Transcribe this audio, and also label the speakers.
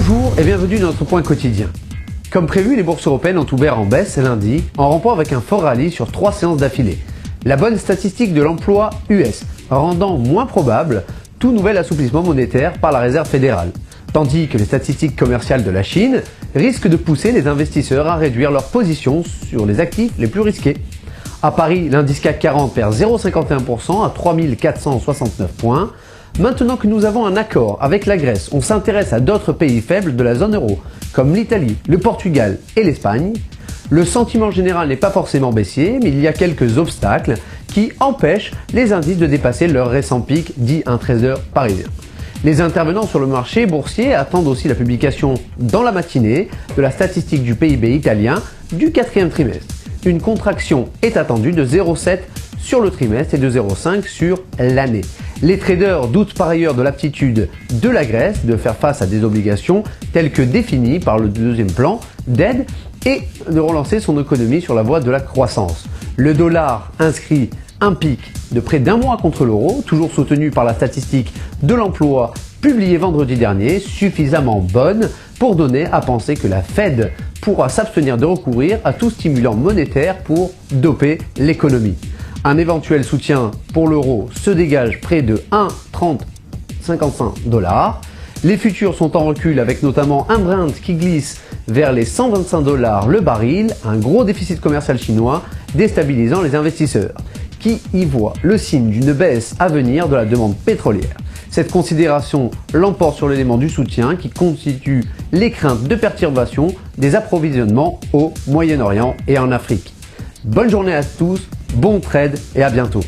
Speaker 1: Bonjour et bienvenue dans notre point quotidien. Comme prévu, les bourses européennes ont ouvert en baisse lundi, en rampant avec un fort rallye sur 3 séances d'affilée. La bonne statistique de l'emploi US rendant moins probable tout nouvel assouplissement monétaire par la Réserve fédérale, tandis que les statistiques commerciales de la Chine risquent de pousser les investisseurs à réduire leur position sur les actifs les plus risqués. À Paris, l'indice CAC 40 perd 0,51% à 3469 points. Maintenant que nous avons un accord avec la Grèce, on s'intéresse à d'autres pays faibles de la zone euro, comme l'Italie, le Portugal et l'Espagne. Le sentiment général n'est pas forcément baissier, mais il y a quelques obstacles qui empêchent les indices de dépasser leur récent pic, dit un trader parisien. Les intervenants sur le marché boursier attendent aussi la publication dans la matinée de la statistique du PIB italien du 4e trimestre. Une contraction est attendue de 0,7 sur le trimestre et de 0,5 sur l'année. Les traders doutent par ailleurs de l'aptitude de la Grèce de faire face à des obligations telles que définies par le deuxième plan d'aide et de relancer son économie sur la voie de la croissance. Le dollar inscrit un pic de près d'un mois contre l'euro, toujours soutenu par la statistique de l'emploi publiée vendredi dernier, suffisamment bonne pour donner à penser que la Fed pourra s'abstenir de recourir à tout stimulant monétaire pour doper l'économie. Un éventuel soutien pour l'euro se dégage près de 1,3055 $. Les futurs sont en recul avec notamment un Brent qui glisse vers les 125 $ le baril, un gros déficit commercial chinois déstabilisant les investisseurs, qui y voient le signe d'une baisse à venir de la demande pétrolière. Cette considération l'emporte sur l'élément du soutien qui constitue les craintes de perturbation des approvisionnements au Moyen-Orient et en Afrique. Bonne journée à tous, bon trade et à bientôt.